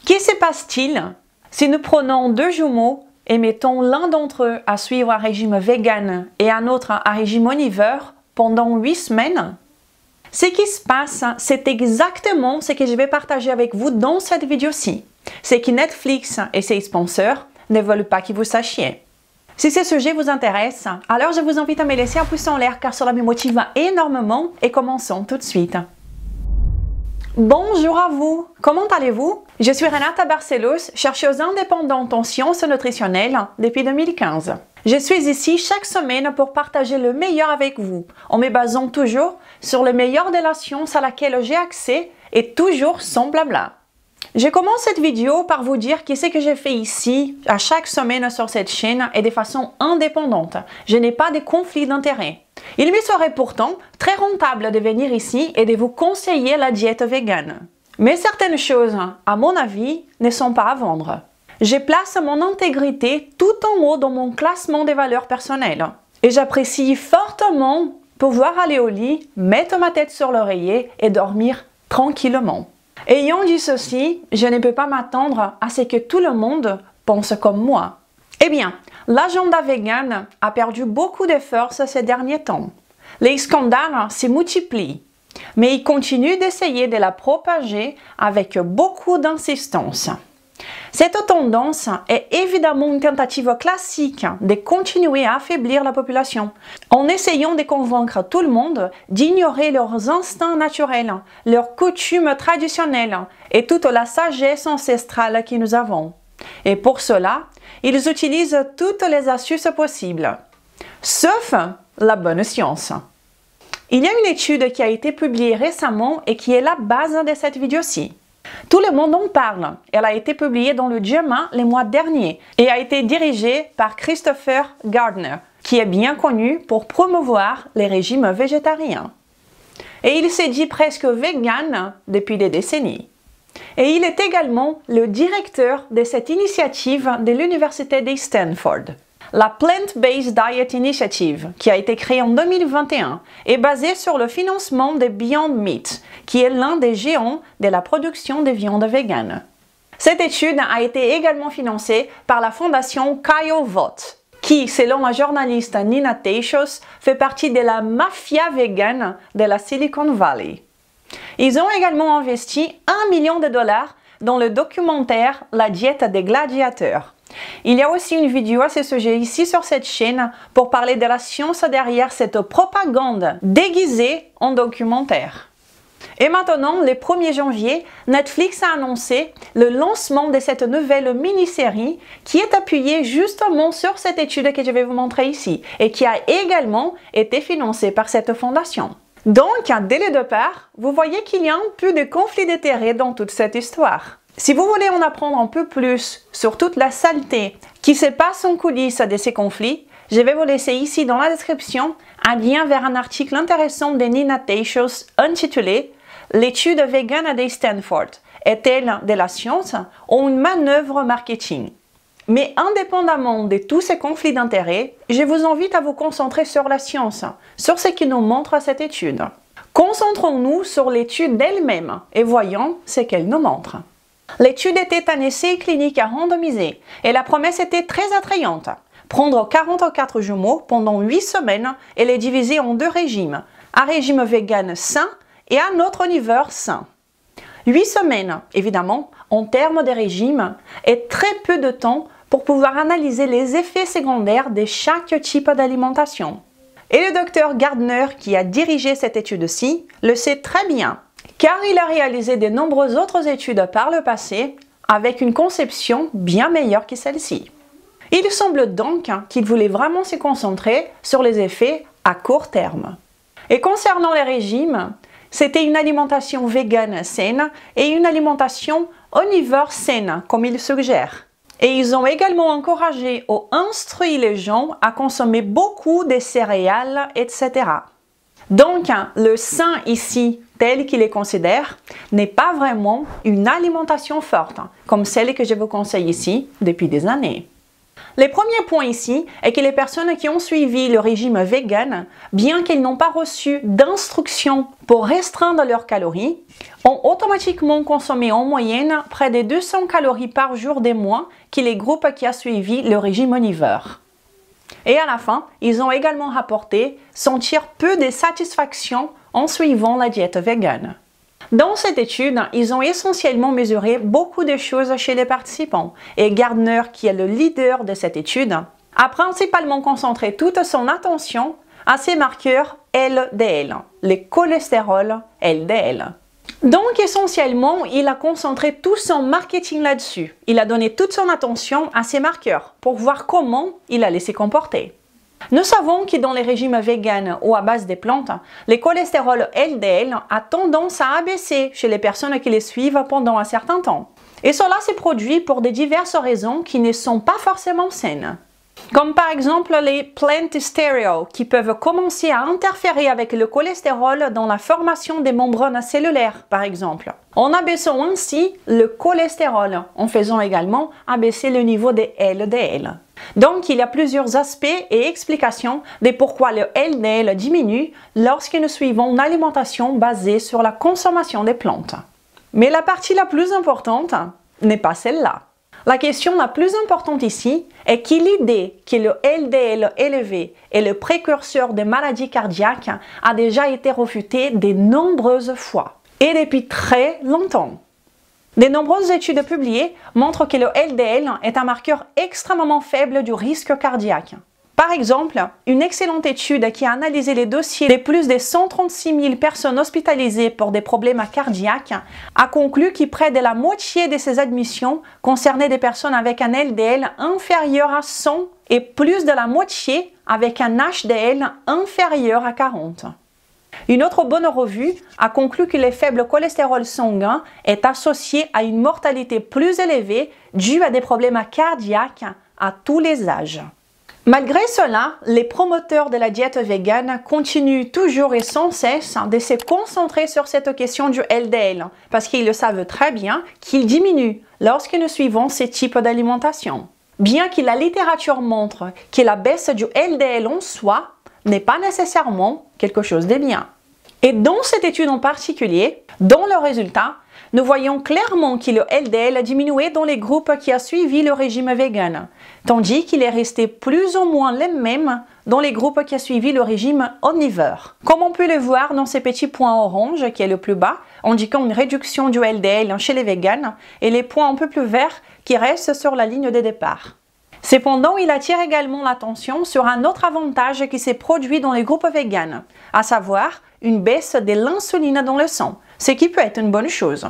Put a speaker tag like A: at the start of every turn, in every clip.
A: Que se passe-t-il si nous prenons deux jumeaux et mettons l'un d'entre eux à suivre un régime vegan et un autre un régime omnivore pendant 8 semaines? Ce qui se passe, c'est exactement ce que je vais partager avec vous dans cette vidéo-ci. C'est que Netflix et ses sponsors ne veulent pas que vous sachiez. Si ce sujet vous intéresse, alors je vous invite à me laisser un pouce en l'air car cela me motive énormément et commençons tout de suite. Bonjour à vous, comment allez-vous? Je suis Renata Barcelos, chercheuse indépendante en sciences nutritionnelles depuis 2015. Je suis ici chaque semaine pour partager le meilleur avec vous, en me basant toujours sur le meilleur de la science à laquelle j'ai accès et toujours sans blabla. Je commence cette vidéo par vous dire que ce que je fais ici, à chaque semaine sur cette chaîne, est de façon indépendante. Je n'ai pas de conflit d'intérêts. Il me serait pourtant très rentable de venir ici et de vous conseiller la diète végane. Mais certaines choses, à mon avis, ne sont pas à vendre. Je place mon intégrité tout en haut dans mon classement des valeurs personnelles. Et j'apprécie fortement pouvoir aller au lit, mettre ma tête sur l'oreiller et dormir tranquillement. Ayant dit ceci, je ne peux pas m'attendre à ce que tout le monde pense comme moi. Eh bien, l'agenda vegan a perdu beaucoup de force ces derniers temps. Les scandales se multiplient, mais il continue d'essayer de la propager avec beaucoup d'insistance. Cette tendance est évidemment une tentative classique de continuer à affaiblir la population, en essayant de convaincre tout le monde d'ignorer leurs instincts naturels, leurs coutumes traditionnelles et toute la sagesse ancestrale que nous avons. Et pour cela, ils utilisent toutes les astuces possibles, sauf la bonne science. Il y a une étude qui a été publiée récemment et qui est la base de cette vidéo-ci. Tout le monde en parle. Elle a été publiée dans le JAMA le mois dernier et a été dirigée par Christopher Gardner, qui est bien connu pour promouvoir les régimes végétariens. Et il s'est dit presque vegan depuis des décennies. Et il est également le directeur de cette initiative de l'Université de Stanford. La Plant-Based Diet Initiative, qui a été créée en 2021, est basée sur le financement de Beyond Meat, qui est l'un des géants de la production de viande végane. Cette étude a été également financée par la fondation Kyle Vogt, qui, selon la journaliste Nina Teichoz, fait partie de la mafia végane de la Silicon Valley. Ils ont également investi $1 million dans le documentaire La diète des gladiateurs. Il y a aussi une vidéo à ce sujet ici sur cette chaîne pour parler de la science derrière cette propagande déguisée en documentaire. Et maintenant, le 1er janvier, Netflix a annoncé le lancement de cette nouvelle mini-série qui est appuyée justement sur cette étude que je vais vous montrer ici et qui a également été financée par cette fondation. Donc, dès le départ, vous voyez qu'il y a un peu de conflit d'intérêts dans toute cette histoire. Si vous voulez en apprendre un peu plus sur toute la saleté qui se passe en coulisses de ces conflits, je vais vous laisser ici dans la description un lien vers un article intéressant de Nina Teichoz intitulé « L'étude végane de Stanford est-elle de la science ou une manœuvre marketing ?» Mais indépendamment de tous ces conflits d'intérêts, je vous invite à vous concentrer sur la science, sur ce qui nous montre cette étude. Concentrons-nous sur l'étude elle-même et voyons ce qu'elle nous montre. L'étude était un essai clinique randomisé et la promesse était très attrayante. Prendre 44 jumeaux pendant 8 semaines et les diviser en 2 régimes, un régime vegan sain et un autre omnivore sain. 8 semaines, évidemment, en termes de régime, et très peu de temps pour pouvoir analyser les effets secondaires de chaque type d'alimentation. Et le docteur Gardner, qui a dirigé cette étude-ci, le sait très bien, car il a réalisé de nombreuses autres études par le passé avec une conception bien meilleure que celle-ci. Il semble donc qu'il voulait vraiment se concentrer sur les effets à court terme. Et concernant les régimes, c'était une alimentation végane saine et une alimentation omnivore saine, comme il suggère. Et ils ont également encouragé ou instruit les gens à consommer beaucoup de céréales, etc. Donc, le sain ici, tel qu'il les considère, n'est pas vraiment une alimentation forte, comme celle que je vous conseille ici depuis des années. Le premier point ici est que les personnes qui ont suivi le régime vegan, bien qu'elles n'ont pas reçu d'instructions pour restreindre leurs calories, ont automatiquement consommé en moyenne près de 200 calories par jour de moins que les groupes qui ont suivi le régime omnivore. Et à la fin, ils ont également rapporté sentir peu de satisfaction en suivant la diète végane. Dans cette étude, ils ont essentiellement mesuré beaucoup de choses chez les participants et Gardner, qui est le leader de cette étude, a principalement concentré toute son attention à ces marqueurs LDL, les cholestérol LDL. Donc essentiellement, il a concentré tout son marketing là-dessus. Il a donné toute son attention à ces marqueurs pour voir comment il allait se comporter. Nous savons que dans les régimes véganes ou à base des plantes, le cholestérol LDL a tendance à abaisser chez les personnes qui les suivent pendant un certain temps. Et cela se produit pour de diverses raisons qui ne sont pas forcément saines. Comme par exemple les plant stéréo qui peuvent commencer à interférer avec le cholestérol dans la formation des membranes cellulaires, par exemple, en abaissant ainsi le cholestérol, en faisant également abaisser le niveau des LDL. Donc, il y a plusieurs aspects et explications de pourquoi le LDL diminue lorsque nous suivons une alimentation basée sur la consommation des plantes. Mais la partie la plus importante n'est pas celle-là. La question la plus importante ici est que l'idée que le LDL élevé est le précurseur de maladies cardiaques a déjà été refutée de nombreuses fois et depuis très longtemps. De nombreuses études publiées montrent que le LDL est un marqueur extrêmement faible du risque cardiaque. Par exemple, une excellente étude qui a analysé les dossiers de plus de 136 000 personnes hospitalisées pour des problèmes cardiaques a conclu que près de la moitié de ces admissions concernaient des personnes avec un LDL inférieur à 100 et plus de la moitié avec un HDL inférieur à 40. Une autre bonne revue a conclu que le faible cholestérol sanguin est associé à une mortalité plus élevée due à des problèmes cardiaques à tous les âges. Malgré cela, les promoteurs de la diète végane continuent toujours et sans cesse de se concentrer sur cette question du LDL parce qu'ils le savent très bien qu'il diminue lorsque nous suivons ce type d'alimentation. Bien que la littérature montre que la baisse du LDL en soi n'est pas nécessairement quelque chose de bien. Et dans cette étude en particulier, dans le résultat, nous voyons clairement que le LDL a diminué dans les groupes qui ont suivi le régime vegan, tandis qu'il est resté plus ou moins le même dans les groupes qui ont suivi le régime omnivore. Comme on peut le voir dans ces petits points orange qui est le plus bas, indiquant une réduction du LDL chez les véganes, et les points un peu plus verts qui restent sur la ligne de départ. Cependant, il attire également l'attention sur un autre avantage qui s'est produit dans les groupes véganes, à savoir une baisse de l'insuline dans le sang, ce qui peut être une bonne chose.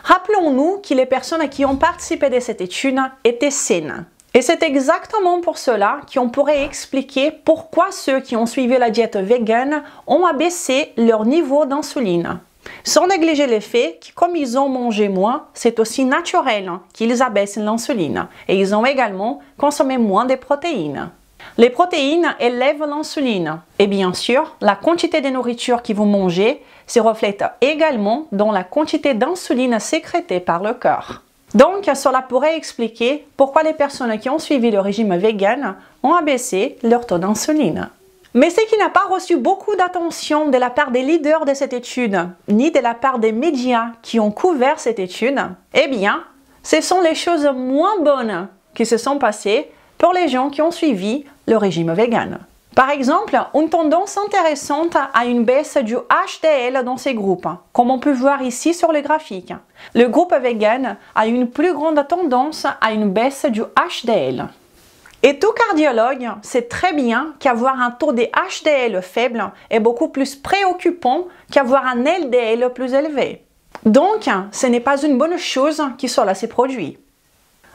A: Rappelons-nous que les personnes qui ont participé de cette étude étaient saines. Et c'est exactement pour cela qu'on pourrait expliquer pourquoi ceux qui ont suivi la diète végane ont abaissé leur niveau d'insuline. Sans négliger le fait que comme ils ont mangé moins, c'est aussi naturel qu'ils abaissent l'insuline et ils ont également consommé moins de protéines. Les protéines élèvent l'insuline et bien sûr, la quantité de nourriture que vous mangez se reflète également dans la quantité d'insuline sécrétée par le corps. Donc, cela pourrait expliquer pourquoi les personnes qui ont suivi le régime vegan ont abaissé leur taux d'insuline. Mais ce qui n'a pas reçu beaucoup d'attention de la part des leaders de cette étude, ni de la part des médias qui ont couvert cette étude, eh bien, ce sont les choses moins bonnes qui se sont passées pour les gens qui ont suivi le régime vegan. Par exemple, une tendance intéressante à une baisse du HDL dans ces groupes, comme on peut voir ici sur le graphique. Le groupe vegan a une plus grande tendance à une baisse du HDL. Et tout cardiologue sait très bien qu'avoir un taux de HDL faible est beaucoup plus préoccupant qu'avoir un LDL plus élevé. Donc, ce n'est pas une bonne chose que cela s'est produit.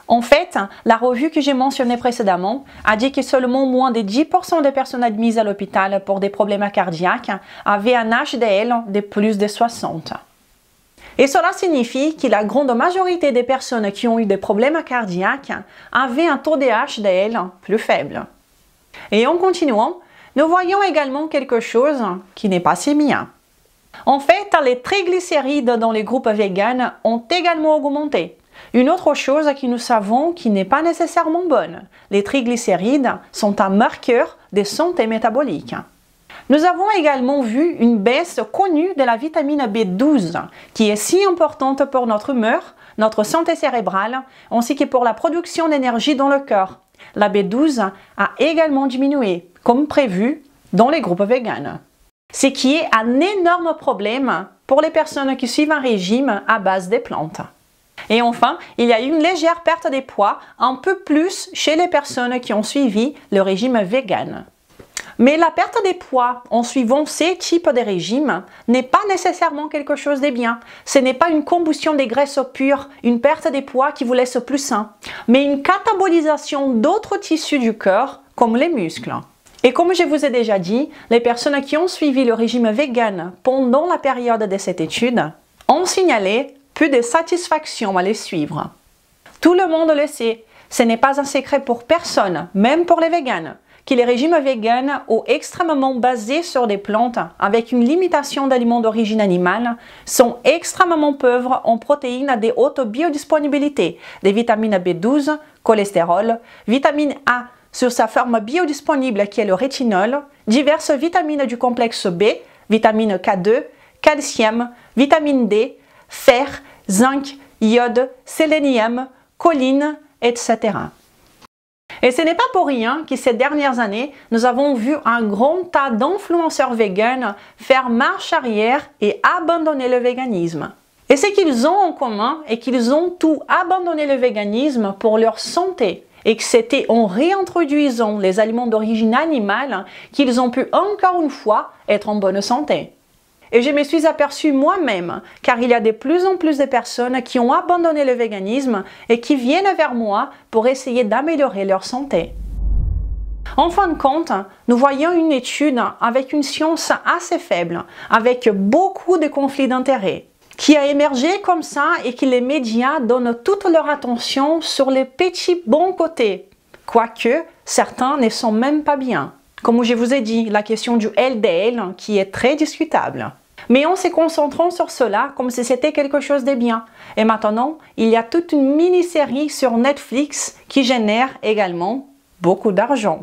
A: En fait, la revue que j'ai mentionnée précédemment a dit que seulement moins de 10% des personnes admises à l'hôpital pour des problèmes cardiaques avaient un HDL de plus de 60. Et cela signifie que la grande majorité des personnes qui ont eu des problèmes cardiaques avaient un taux de HDL plus faible. Et en continuant, nous voyons également quelque chose qui n'est pas si bien. En fait, les triglycérides dans les groupes véganes ont également augmenté, Une autre chose que nous savons qui n'est pas nécessairement bonne, les triglycérides sont un marqueur de santé métabolique. Nous avons également vu une baisse connue de la vitamine B12, qui est si importante pour notre humeur, notre santé cérébrale, ainsi que pour la production d'énergie dans le corps. La B12 a également diminué, comme prévu, dans les groupes véganes. Ce qui est un énorme problème pour les personnes qui suivent un régime à base de plantes. Et enfin, il y a une légère perte de poids, un peu plus chez les personnes qui ont suivi le régime vegan. Mais la perte de poids en suivant ces types de régimes n'est pas nécessairement quelque chose de bien. Ce n'est pas une combustion des graisses pures, une perte de poids qui vous laisse plus sain, mais une catabolisation d'autres tissus du corps, comme les muscles. Et comme je vous ai déjà dit, les personnes qui ont suivi le régime vegan pendant la période de cette étude ont signalé peu de satisfaction à les suivre. Tout le monde le sait, ce n'est pas un secret pour personne, même pour les véganes, que les régimes véganes ou extrêmement basés sur des plantes avec une limitation d'aliments d'origine animale sont extrêmement pauvres en protéines de haute biodisponibilité, des vitamines B12, cholestérol, vitamine A sur sa forme biodisponible qui est le rétinol, diverses vitamines du complexe B, vitamine K2, calcium, vitamine D, fer, zinc, iode, sélénium, choline, etc. Et ce n'est pas pour rien que ces dernières années, nous avons vu un grand tas d'influenceurs véganes faire marche arrière et abandonner le véganisme. Et ce qu'ils ont en commun est qu'ils ont tout abandonné le véganisme pour leur santé et que c'était en réintroduisant les aliments d'origine animale qu'ils ont pu encore une fois être en bonne santé. Et je me suis aperçue moi-même, car il y a de plus en plus de personnes qui ont abandonné le véganisme et qui viennent vers moi pour essayer d'améliorer leur santé. En fin de compte, nous voyons une étude avec une science assez faible, avec beaucoup de conflits d'intérêts, qui a émergé comme ça et que les médias donnent toute leur attention sur les petits bons côtés, quoique certains ne sont même pas bien. Comme je vous ai dit, la question du LDL qui est très discutable. Mais en se concentrant sur cela comme si c'était quelque chose de bien. Et maintenant, il y a toute une mini-série sur Netflix qui génère également beaucoup d'argent.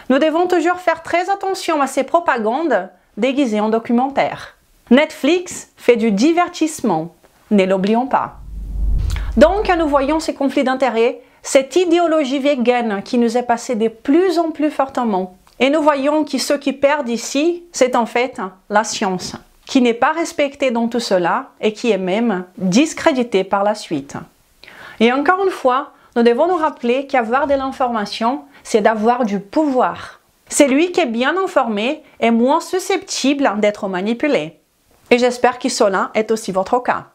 A: Nous devons toujours faire très attention à ces propagandes déguisées en documentaires. Netflix fait du divertissement, ne l'oublions pas. Donc, nous voyons ces conflits d'intérêts, cette idéologie végane qui nous est passée de plus en plus fortement. Et nous voyons que ce qui perd ici, c'est en fait la science, qui n'est pas respectée dans tout cela et qui est même discréditée par la suite. Et encore une fois, nous devons nous rappeler qu'avoir de l'information, c'est d'avoir du pouvoir. Celui qui est bien informé est moins susceptible d'être manipulé. Et j'espère que cela est aussi votre cas.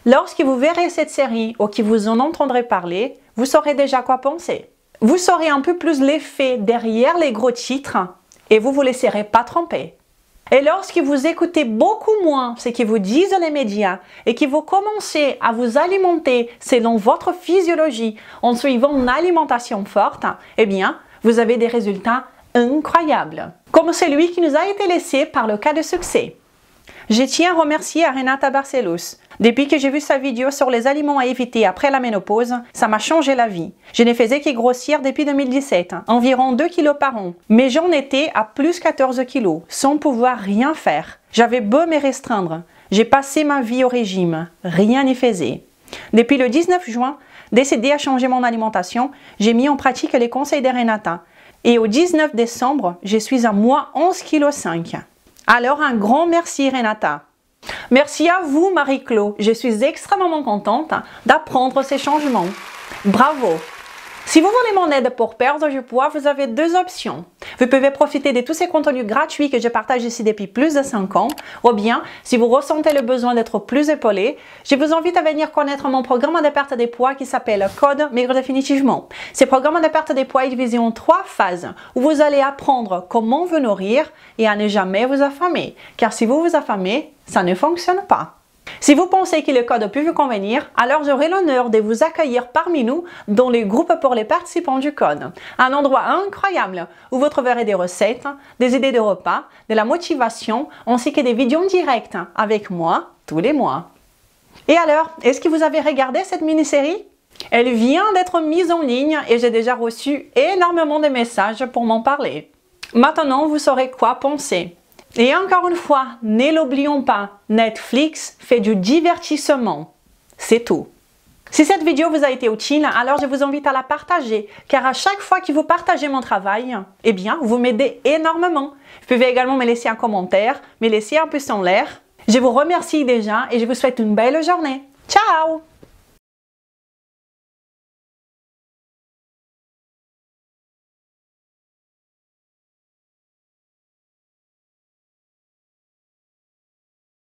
A: Lorsque vous verrez cette série ou que vous en entendrez parler, vous saurez déjà quoi penser. Vous saurez un peu plus l'effet derrière les gros titres et vous ne vous laisserez pas tromper. Et lorsque vous écoutez beaucoup moins ce que vous disent les médias et que vous commencez à vous alimenter selon votre physiologie en suivant une alimentation forte, eh bien, vous avez des résultats incroyables. Comme celui qui nous a été laissé par le cas de succès. Je tiens à remercier Renata Barcelos. Depuis que j'ai vu sa vidéo sur les aliments à éviter après la ménopause, ça m'a changé la vie. Je ne faisais que grossir depuis 2017, environ 2 kg par an. Mais j'en étais à plus 14 kg, sans pouvoir rien faire. J'avais beau me restreindre. J'ai passé ma vie au régime. Rien n'y faisait. Depuis le 19 juin, décidé à changer mon alimentation, j'ai mis en pratique les conseils de Renata. Et au 19 décembre, je suis à moins 11,5 kg. Alors un grand merci Renata. Merci à vous Marie-Claude, je suis extrêmement contente d'apprendre ces changements. Bravo! Si vous voulez mon aide pour perdre du poids, vous avez deux options. Vous pouvez profiter de tous ces contenus gratuits que je partage ici depuis plus de 5 ans, ou bien, si vous ressentez le besoin d'être plus épaulé, je vous invite à venir connaître mon programme de perte de poids qui s'appelle Code Maigre Définitivement. Ce programme de perte de poids est divisé en 3 phases, où vous allez apprendre comment vous nourrir et à ne jamais vous affamer, car si vous vous affamez, ça ne fonctionne pas. Si vous pensez que le code peut vous convenir, alors j'aurai l'honneur de vous accueillir parmi nous dans les groupes pour les participants du code. Un endroit incroyable où vous trouverez des recettes, des idées de repas, de la motivation ainsi que des vidéos directes avec moi tous les mois. Et alors, est-ce que vous avez regardé cette mini-série? Elle vient d'être mise en ligne et j'ai déjà reçu énormément de messages pour m'en parler. Maintenant, vous saurez quoi penser. Et encore une fois, ne l'oublions pas, Netflix fait du divertissement. C'est tout. Si cette vidéo vous a été utile, alors je vous invite à la partager, car à chaque fois que vous partagez mon travail, eh bien, vous m'aidez énormément. Vous pouvez également me laisser un commentaire, me laisser un pouce en l'air. Je vous remercie déjà et je vous souhaite une belle journée. Ciao!